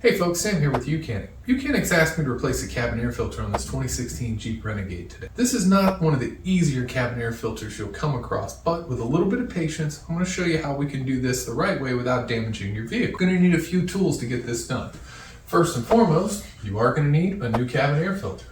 Hey folks, Sam here with Mechanic. Mechanic's asked me to replace the cabin air filter on this 2016 Jeep Renegade today. This is not one of the easier cabin air filters you'll come across, but with a little bit of patience, I'm going to show you how we can do this the right way without damaging your vehicle. You're going to need a few tools to get this done. First and foremost, you are going to need a new cabin air filter.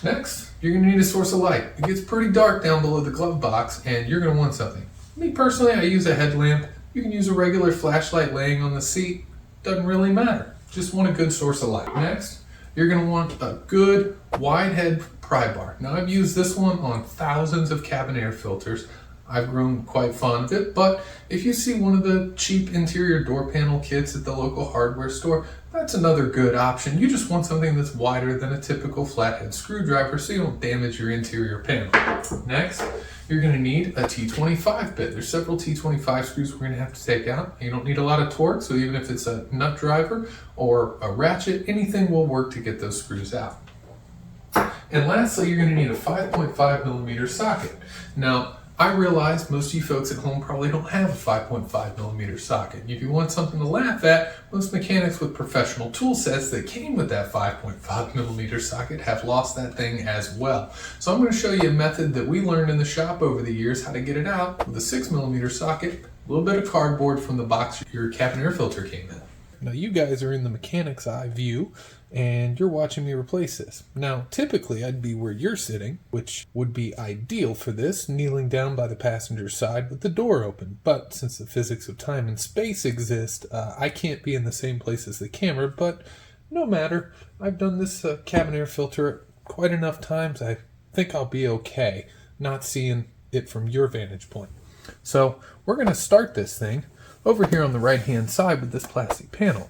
Next, you're going to need a source of light. It gets pretty dark down below the glove box and you're going to want something. Me personally, I use a headlamp. You can use a regular flashlight laying on the seat. Doesn't really matter. Just want a good source of light. Next, you're going to want a good wide head pry bar. Now I've used this one on thousands of cabin air filters. I've grown quite fond of it, but if you see one of the cheap interior door panel kits at the local hardware store, that's another good option. You just want something that's wider than a typical flathead screwdriver so you don't damage your interior panel. Next, you're going to need a T25 bit. There's several T25 screws we're going to have to take out. You don't need a lot of torque, so even if it's a nut driver or a ratchet, anything will work to get those screws out. And lastly, you're going to need a 5.5 millimeter socket. Now, I realize most of you folks at home probably don't have a 5.5 millimeter socket. If you want something to laugh at, most mechanics with professional tool sets that came with that 5.5 millimeter socket have lost that thing as well. So I'm going to show you a method that we learned in the shop over the years how to get it out with a 6 millimeter socket, a little bit of cardboard from the box your cabin air filter came in. Now you guys are in the mechanic's eye view and you're watching me replace this. Now typically I'd be where you're sitting, which would be ideal for this, kneeling down by the passenger side with the door open. But since the physics of time and space exist, I can't be in the same place as the camera, but no matter. I've done this cabin air filter quite enough times. I think I'll be okay not seeing it from your vantage point. So we're going to start this thing over here on the right hand side with this plastic panel.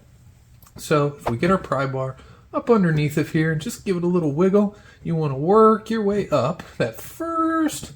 So if we get our pry bar up underneath of here and just give it a little wiggle, you want to work your way up. That first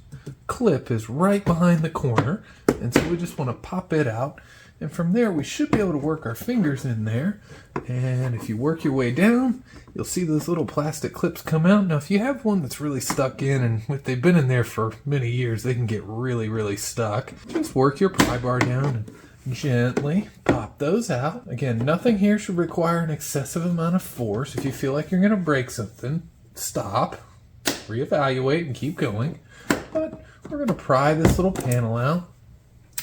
clip is right behind the corner, and so we just want to pop it out, and from there we should be able to work our fingers in there. And if you work your way down, you'll see those little plastic clips come out. Now if you have one that's really stuck in, and if they've been in there for many years, they can get really stuck, just work your pry bar down and gently pop those out. Again, nothing here should require an excessive amount of force. If you feel like you're going to break something, stop, reevaluate, and keep going. But we're going to pry this little panel out.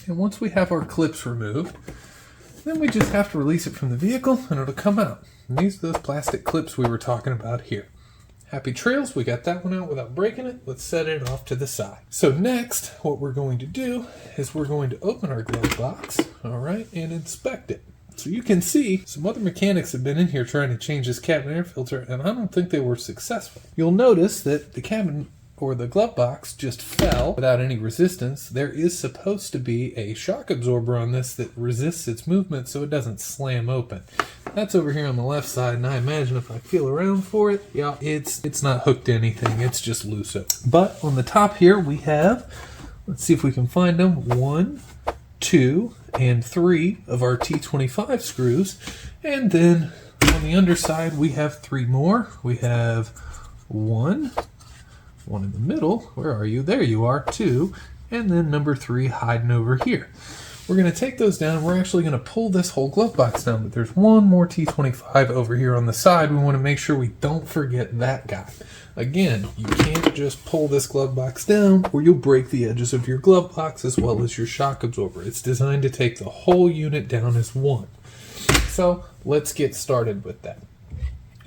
And once we have our clips removed, then we just have to release it from the vehicle and it'll come out. And these are those plastic clips we were talking about here. Happy trails, we got that one out without breaking it. Let's set it off to the side. So next, what we're going to do is we're going to open our glove box, all right, and inspect it. So you can see some other mechanics have been in here trying to change this cabin air filter, and I don't think they were successful. You'll notice that the cabin or the glove box just fell without any resistance. There is supposed to be a shock absorber on this that resists its movement so it doesn't slam open. That's over here on the left side, and I imagine if I feel around for it, yeah, it's not hooked to anything, it's just loose. But on the top here we have, let's see if we can find them, 1, 2, and 3 of our T25 screws. And then on the underside we have 3 more. We have 1 in the middle, where are you? There you are, 2, and then number 3 hiding over here. We're going to take those down, and we're actually going to pull this whole glove box down, but there's 1 more T25 over here on the side. We want to make sure we don't forget that guy. Again, you can't just pull this glove box down or you'll break the edges of your glove box as well as your shock absorber. It's designed to take the whole unit down as one. So let's get started with that.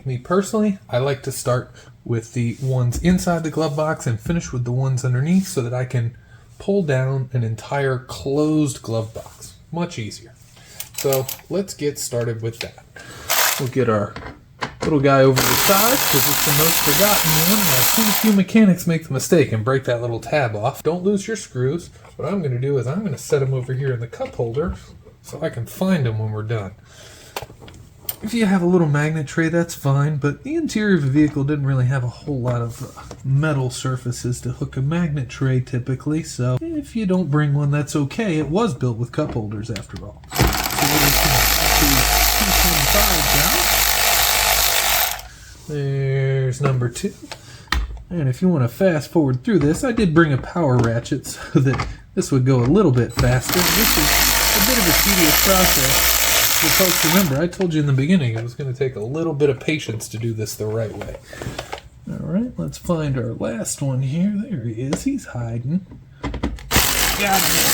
Me personally, I like to start with the ones inside the glove box and finish with the ones underneath so that I can pull down an entire closed glove box. Much easier. So let's get started with that. We'll get our little guy over the side because it's the most forgotten one. I've seen a few mechanics make the mistake and break that little tab off. Don't lose your screws. What I'm going to do is I'm going to set them over here in the cup holder so I can find them when we're done. If you have a little magnet tray, that's fine, but the interior of the vehicle didn't really have a whole lot of metal surfaces to hook a magnet tray typically, so if you don't bring one, that's okay. It was built with cup holders after all. So we're just going to put these T25 down. There's number 2. And if you want to fast forward through this, I did bring a power ratchet so that this would go a little bit faster. This is a bit of a tedious process. So folks, remember, I told you in the beginning it was going to take a little bit of patience to do this the right way. All right, let's find our last one here. There he is. He's hiding. Got him.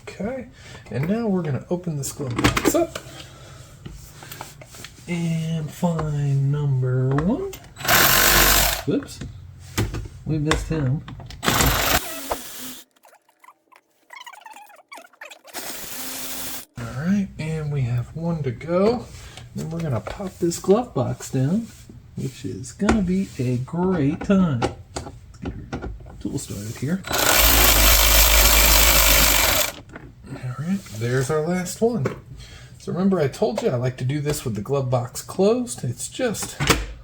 Okay, and now we're going to open this glove box up and find number 1. Whoops, we missed him. All right, and we have 1 to go. Then we're going to pop this glove box down, which is going to be a great time. Let's get our tool started here. All right, there's our last one. So remember, I told you I like to do this with the glove box closed. It's just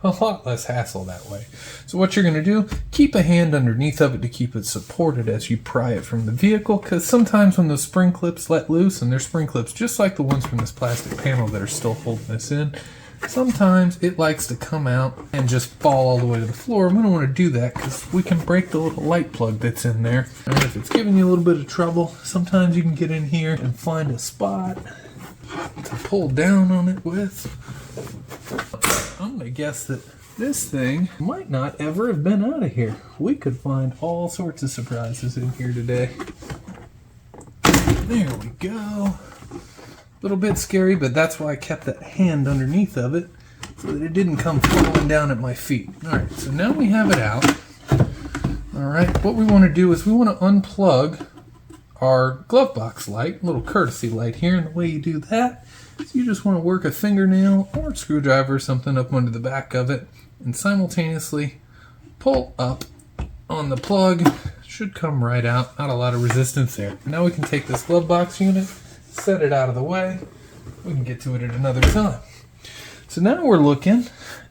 a lot less hassle that way. So what you're going to do, keep a hand underneath of it to keep it supported as you pry it from the vehicle, because sometimes when those spring clips let loose, and they're spring clips just like the ones from this plastic panel that are still holding this in, sometimes it likes to come out and just fall all the way to the floor. We don't want to do that because we can break the little light plug that's in there. And if it's giving you a little bit of trouble, sometimes you can get in here and find a spot to pull down on it with. I'm going to guess that this thing might not ever have been out of here. We could find all sorts of surprises in here today. There we go. A little bit scary, but that's why I kept that hand underneath of it so that it didn't come falling down at my feet. Alright, so now we have it out. Alright, what we want to do is we want to unplug our glove box light, a little courtesy light here, and the way you do that is you just want to work a fingernail or a screwdriver or something up under the back of it and simultaneously pull up on the plug. Should come right out, not a lot of resistance there. Now we can take this glove box unit, set it out of the way. We can get to it at another time. So now we're looking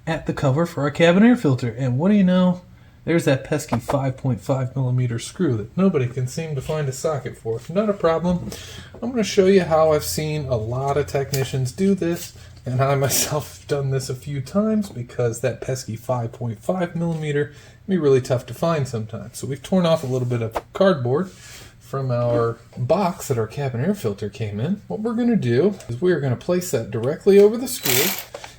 at the cover for our cabin air filter, and what do you know? There's that pesky 5.5 millimeter screw that nobody can seem to find a socket for. Not a problem. I'm going to show you how I've seen a lot of technicians do this, and I myself have done this a few times because that pesky 5.5 millimeter can be really tough to find sometimes. So we've torn off a little bit of cardboard from our box that our cabin air filter came in. What we're going to do is we are going to place that directly over the screw,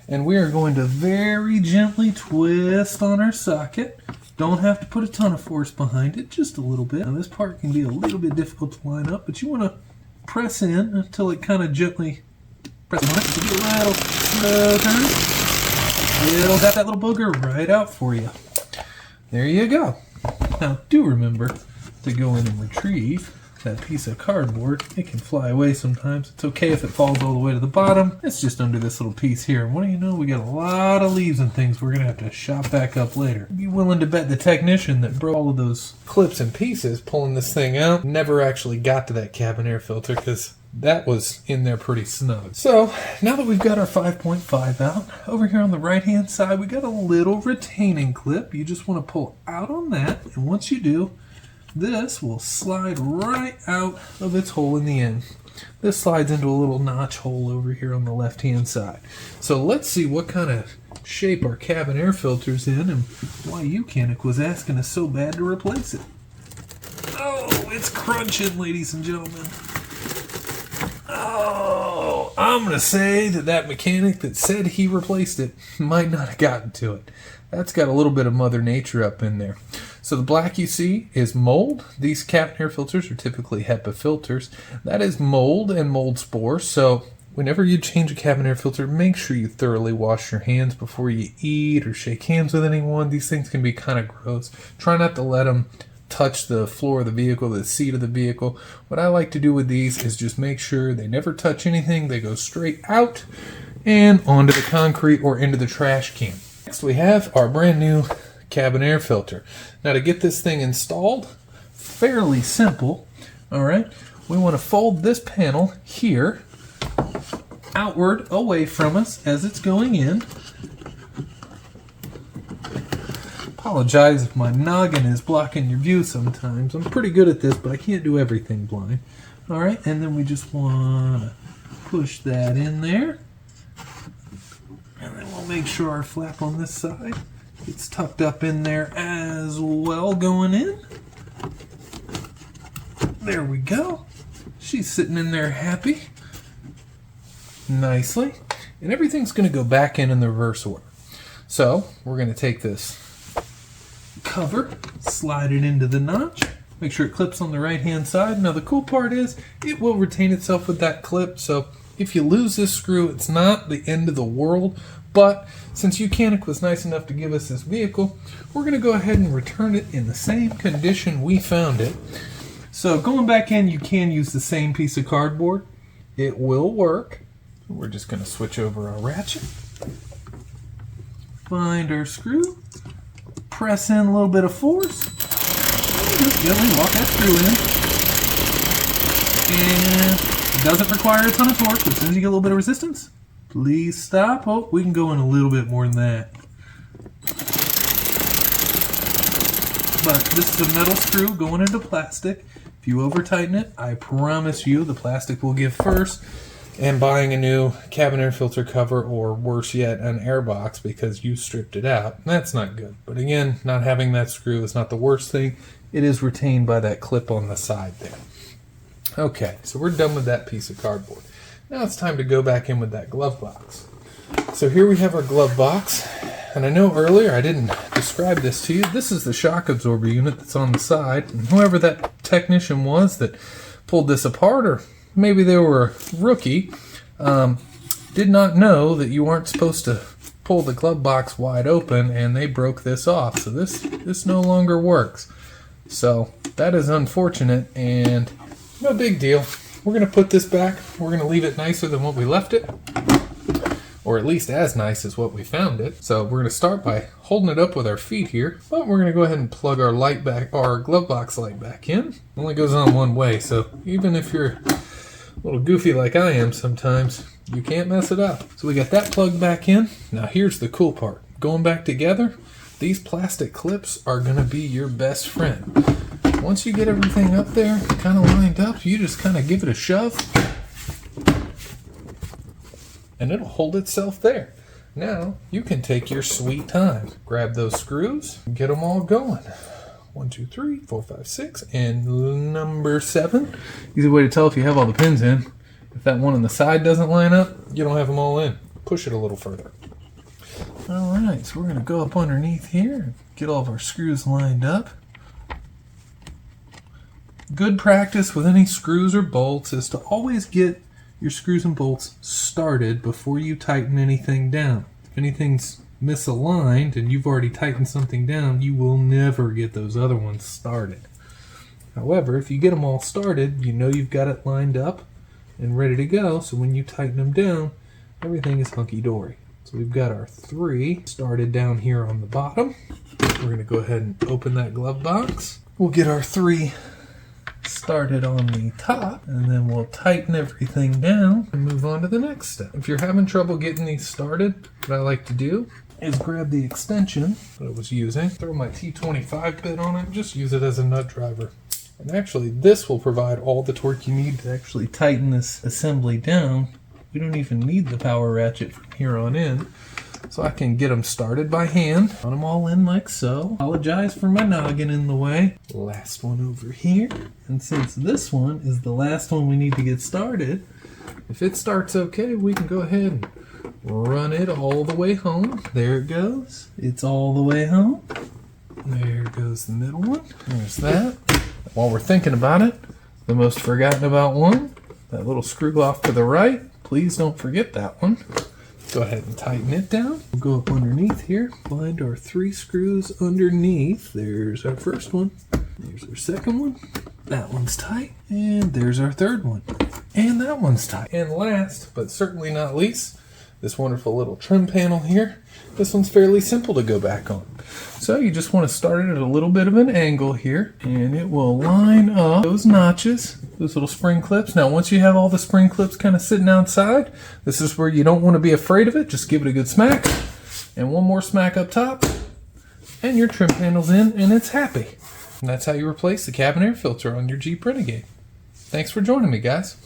and we are going to very gently twist on our socket. Don't have to put a ton of force behind it, just a little bit. Now this part can be a little bit difficult to line up, but you want to press in until it kind of gently presses on it. So give it a little slow turn. It'll tap that little booger right out for you. There you go. Now do remember to go in and retrieve that piece of cardboard. It can fly away sometimes. It's okay if it falls all the way to the bottom. It's just under this little piece here. And what do you know? We got a lot of leaves and things we're going to have to shop back up later. Be willing to bet the technician that broke all of those clips and pieces pulling this thing out never actually got to that cabin air filter because that was in there pretty snug. So now that we've got our 5.5 out, over here on the right hand side we got a little retaining clip. You just want to pull out on that, and once you do, this will slide right out of its hole in the end. This slides into a little notch hole over here on the left hand side. So let's see what kind of shape our cabin air filter's in and why Ucanic was asking us so bad to replace it. Oh, it's crunching, ladies and gentlemen. Oh, I'm going to say that mechanic that said he replaced it might not have gotten to it. That's got a little bit of Mother Nature up in there. So the black you see is mold. These cabin air filters are typically HEPA filters. That is mold and mold spores. So whenever you change a cabin air filter, make sure you thoroughly wash your hands before you eat or shake hands with anyone. These things can be kind of gross. Try not to let them touch the floor of the vehicle, the seat of the vehicle. What I like to do with these is just make sure they never touch anything. They go straight out and onto the concrete or into the trash can. Next we have our brand new cabin air filter. Now to get this thing installed, fairly simple. Alright, we want to fold this panel here outward away from us as it's going in. Apologize if my noggin is blocking your view sometimes. I'm pretty good at this, but I can't do everything blind. Alright, and then we just want to push that in there. And then we'll make sure our flap on this side gets tucked up in there as well going in. There we go. She's sitting in there happy, nicely. And everything's going to go back in the reverse order. So we're going to take this cover, slide it into the notch, make sure it clips on the right hand side. Now the cool part is it will retain itself with that clip, so if you lose this screw, it's not the end of the world. But since Ucanic was nice enough to give us this vehicle, we're going to go ahead and return it in the same condition we found it. So going back in, you can use the same piece of cardboard. It will work. We're just going to switch over our ratchet, find our screw, press in a little bit of force, and just gently walk that screw in. And it doesn't require a ton of torque, but as soon as you get a little bit of resistance, please stop. Oh, we can go in a little bit more than that. But this is a metal screw going into plastic. If you over tighten it, I promise you the plastic will give first. And buying a new cabin air filter cover, or worse yet, an air box because you stripped it out, that's not good. But again, not having that screw is not the worst thing. It is retained by that clip on the side there. Okay, so we're done with that piece of cardboard. Now it's time to go back in with that glove box. So here we have our glove box. And I know earlier I didn't describe this to you. This is the shock absorber unit that's on the side. And whoever that technician was that pulled this apart, or maybe they were a rookie, did not know that you weren't supposed to pull the glove box wide open, and they broke this off. So this no longer works. So that is unfortunate, and no big deal. We're going to put this back. We're going to leave it nicer than what we left it, or at least as nice as what we found it. So we're going to start by holding it up with our feet here, but we're going to go ahead and plug our light back, our glove box light back in. It only goes on one way, so even if you're a little goofy like I am sometimes, you can't mess it up. So we got that plugged back in. Now here's the cool part. Going back together, these plastic clips are going to be your best friend. Once you get everything up there, kind of lined up, you just kind of give it a shove, and it'll hold itself there. Now you can take your sweet time. Grab those screws, get them all going. 1, 2, 3, 4, 5, 6, and number 7. Easy way to tell if you have all the pins in. If that one on the side doesn't line up, you don't have them all in. Push it a little further. All right, so we're going to go up underneath here and get all of our screws lined up. Good practice with any screws or bolts is to always get your screws and bolts started before you tighten anything down. If anything's misaligned and you've already tightened something down, you will never get those other ones started. However, if you get them all started, you know you've got it lined up and ready to go, so when you tighten them down, everything is hunky-dory. So we've got our 3 started down here on the bottom. We're going to go ahead and open that glove box. We'll get our 3 started on the top, and then we'll tighten everything down and move on to the next step. If you're having trouble getting these started, what I like to do is grab the extension that I was using, throw my T25 bit on it, just use it as a nut driver. And actually this will provide all the torque you need to actually tighten this assembly down. We don't even need the power ratchet from here on in. So I can get them started by hand. Put them all in like so. Apologize for my noggin in the way. Last one over here. And since this one is the last one we need to get started, if it starts okay, we can go ahead and run it all the way home. There it goes. It's all the way home. There goes the middle one. There's that. While we're thinking about it, the most forgotten about one, that little screw off to the right. Please don't forget that one. Go ahead and tighten it down. We'll go up underneath here, find our 3 screws underneath. There's our first one. There's our second one. That one's tight. And there's our third one. And that one's tight. And last, but certainly not least, this wonderful little trim panel here. This one's fairly simple to go back on. So you just want to start it at a little bit of an angle here, and it will line up those notches, those little spring clips. Now once you have all the spring clips kind of sitting outside, this is where you don't want to be afraid of it. Just give it a good smack, and one more smack up top, and your trim panel's in, and it's happy. And that's how you replace the cabin air filter on your Jeep Renegade. Thanks for joining me, guys.